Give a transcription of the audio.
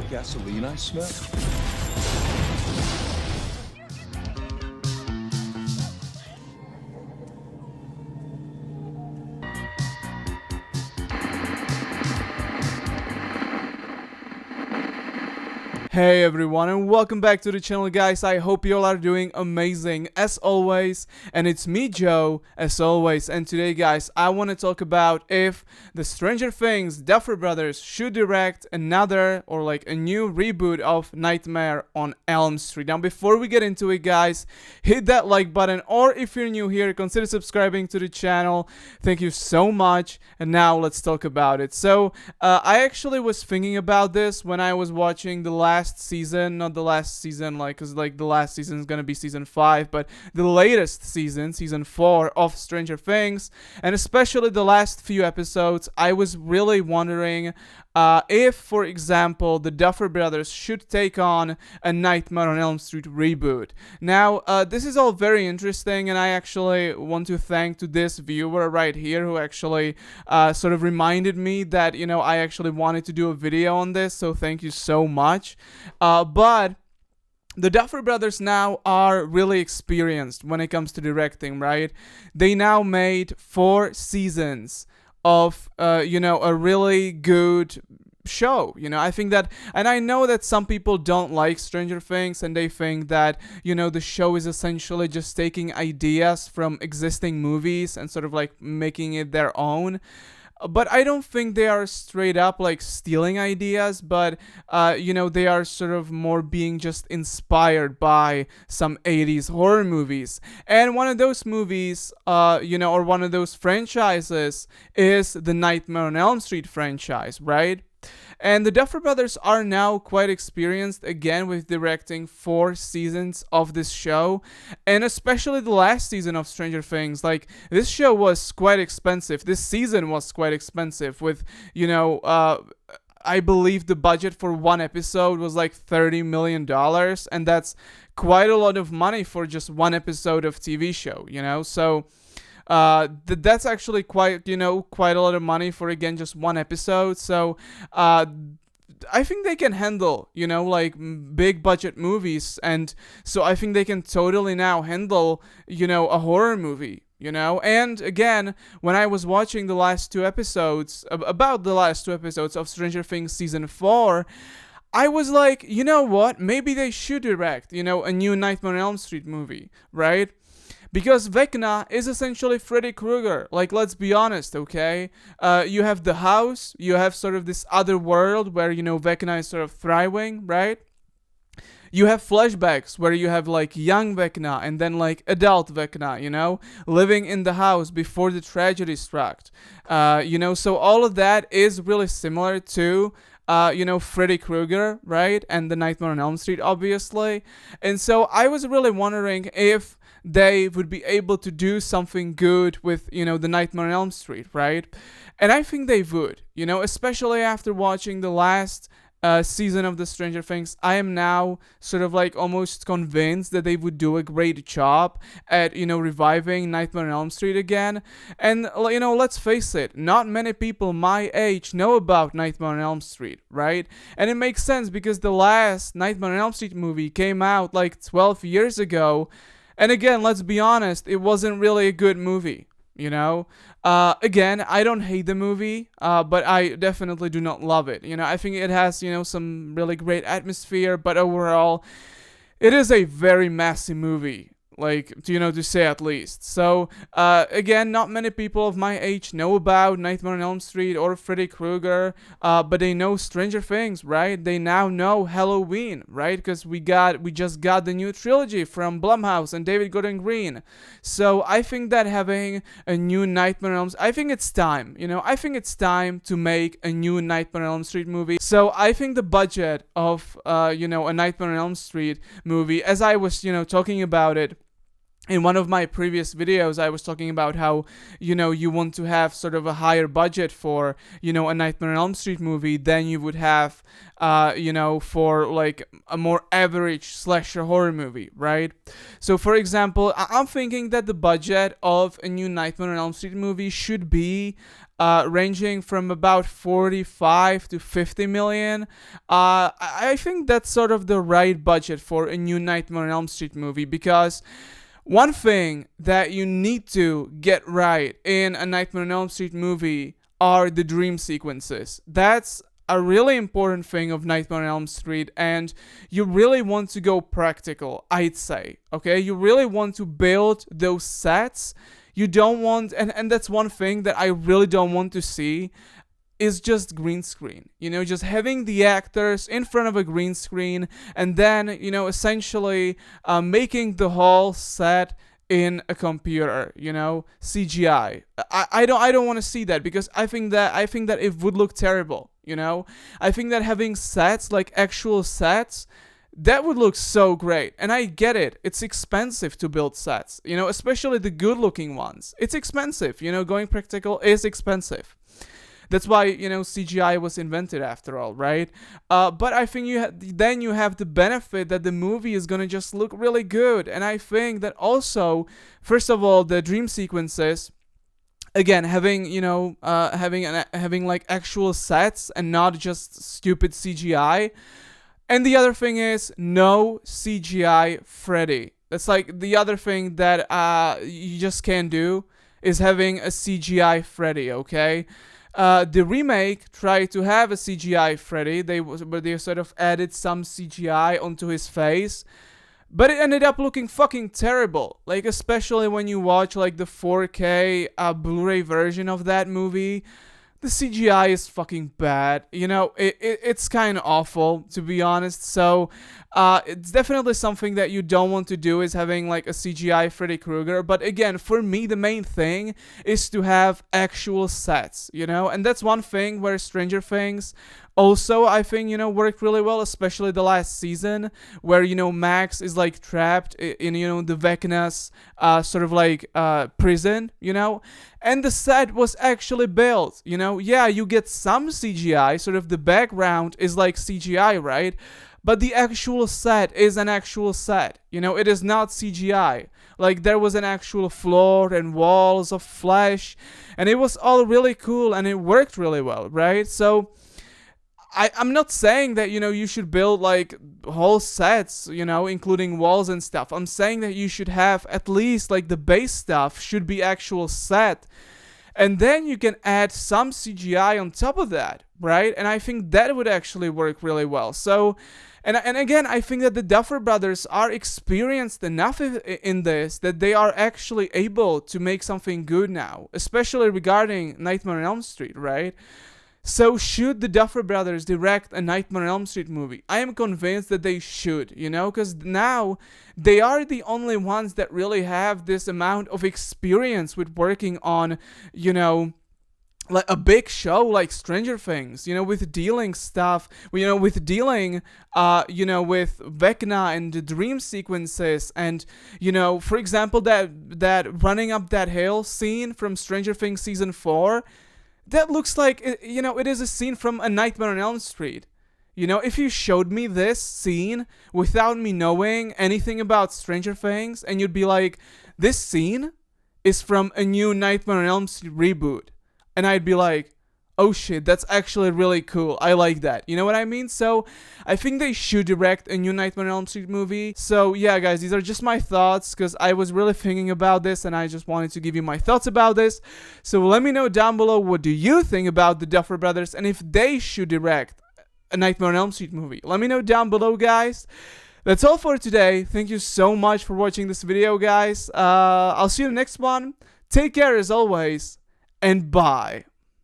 gasoline I smell? Hey everyone, and welcome back to the channel, guys. I hope you all are doing amazing as always, and it's me, Joe, as always. And today, guys, I want to talk about if the Stranger Things Duffer brothers should direct another or like a new reboot of Nightmare on Elm Street. Now, before we get into it, guys, hit that like button, or if you're new here, consider subscribing to the channel. Thank you so much. And now let's talk about it. So I actually was thinking about this when I was watching the last season, not the last season, like, because like the last season is gonna be season 5, but the latest season, season 4 of Stranger Things, and especially the last few episodes. I was really wondering if, for example, the Duffer brothers should take on a Nightmare on Elm Street reboot. Now, this is all very interesting, and I actually want to thank to this viewer right here who actually sort of reminded me that, you know, I actually wanted to do a video on this, so thank you so much. But the Duffer brothers now are really experienced when it comes to directing, right? They now made 4 seasons of, you know, a really good show. You know, I think that, and I know that some people don't like Stranger Things and they think that, you know, the show is essentially just taking ideas from existing movies and sort of like making it their own. But I don't think they are straight up like stealing ideas, but you know, they are sort of more being just inspired by some 80s horror movies. And one of those movies, you know, or one of those franchises is the Nightmare on Elm Street franchise, right? And the Duffer brothers are now quite experienced again with directing 4 seasons of this show, and especially the last season of Stranger Things. Like, this show was quite expensive. This season was quite expensive with, you know, I believe the budget for one episode was like $30 million, and that's quite a lot of money for just one episode of TV show, you know? So that's actually quite, you know, quite a lot of money for, again, just one episode. So I think they can handle, you know, like big budget movies, and so I think they can totally now handle, you know, a horror movie, you know. And again, when I was watching the last 2 episodes, about the last 2 episodes of Stranger Things season 4, I was like, you know what, maybe they should direct, you know, a new Nightmare on Elm Street movie, right? Because Vecna is essentially Freddy Krueger. Like, let's be honest, okay? You have the house, you have sort of this other world where, you know, Vecna is sort of thriving, right? You have flashbacks where you have like young Vecna and then like adult Vecna, you know, living in the house before the tragedy struck. You know, so all of that is really similar to you know, Freddy Krueger, right? And the Nightmare on Elm Street, obviously. And so I was really wondering if they would be able to do something good with, you know, the Nightmare on Elm Street, right? And I think they would, you know, especially after watching the last season of the Stranger Things. I am now sort of like almost convinced that they would do a great job at, you know, reviving Nightmare on Elm Street again. And, you know, let's face it, not many people my age know about Nightmare on Elm Street, right? And it makes sense because the last Nightmare on Elm Street movie came out like 12 years ago. And again, let's be honest, it wasn't really a good movie. You know, again, I don't hate the movie, but I definitely do not love it. You know, I think it has, you know, some really great atmosphere, but overall, it is a very messy movie. Like, you know, to say at least. So, again, not many people of my age know about Nightmare on Elm Street or Freddy Krueger, but they know Stranger Things, right? They now know Halloween, right? Because we just got the new trilogy from Blumhouse and David Gordon Green. So I think that having a new Nightmare on Elm Street, I think it's time, you know, I think it's time to make a new Nightmare on Elm Street movie. So I think the budget of, you know, a Nightmare on Elm Street movie, as I was, you know, talking about it, in one of my previous videos, I was talking about how, you want to have sort of a higher budget for, a Nightmare on Elm Street movie than you would have, for like a more average slasher horror movie, right? So, for example, I'm thinking that the budget of a new Nightmare on Elm Street movie should be ranging from about 45 to 50 million. I think that's sort of the right budget for a new Nightmare on Elm Street movie, because one thing that you need to get right in a Nightmare on Elm Street movie are the dream sequences. That's a really important thing of Nightmare on Elm Street, and you really want to go practical, I'd say, okay? You really want to build those sets. You don't want, and that's one thing that I really don't want to see, is just green screen, just having the actors in front of a green screen and then, essentially making the whole set in a computer, CGI. I don't want to see that, because I think that it would look terrible, I think that having sets, like actual sets, that would look so great. And I get it. It's expensive to build sets, especially the good looking ones. It's expensive, going practical is expensive. That's why, CGI was invented after all, right? But I think then you have the benefit that the movie is gonna just look really good. And I think that also, first of all, the dream sequences, again, having like actual sets and not just stupid CGI. And the other thing is no CGI Freddy. That's like the other thing that you just can't do, is having a CGI Freddy, okay? The remake tried to have a CGI Freddy. They sort of added some CGI onto his face, but it ended up looking fucking terrible. Like, especially when you watch like the 4K Blu-ray version of that movie, the CGI is fucking bad. It's kind of awful, to be honest. So it's definitely something that you don't want to do, is having like a CGI Freddy Krueger. But again, for me, the main thing is to have actual sets, and that's one thing where Stranger Things also, I think, worked really well, especially the last season, where, Max is like trapped in, the Vecna's sort of like prison, and the set was actually built, Yeah, you get some CGI, sort of the background is like CGI, right? But the actual set is an actual set, it is not CGI. Like, there was an actual floor and walls of flesh, and it was all really cool, and it worked really well, right? So I'm not saying that, you should build like whole sets, including walls and stuff. I'm saying that you should have at least like the base stuff should be actual set. And then you can add some CGI on top of that, right? And I think that would actually work really well. So, and again, I think that the Duffer brothers are experienced enough in this that they are actually able to make something good now, especially regarding Nightmare on Elm Street, right? So should the Duffer brothers direct a Nightmare on Elm Street movie? I am convinced that they should, because now they are the only ones that really have this amount of experience with working on, like a big show like Stranger Things, with dealing stuff, with dealing, with Vecna and the dream sequences, and, for example, that running up that hill scene from Stranger Things season 4, that looks like, it is a scene from A Nightmare on Elm Street. If you showed me this scene without me knowing anything about Stranger Things, and you'd be like, this scene is from a new Nightmare on Elm Street reboot. And I'd be like, oh shit, that's actually really cool. I like that. You know what I mean? So I think they should direct a new Nightmare on Elm Street movie. So yeah, guys, these are just my thoughts, because I was really thinking about this and I just wanted to give you my thoughts about this. So let me know down below, what do you think about the Duffer brothers, and if they should direct a Nightmare on Elm Street movie. Let me know down below, guys. That's all for today. Thank you so much for watching this video, guys. I'll see you in the next one. Take care as always, and bye.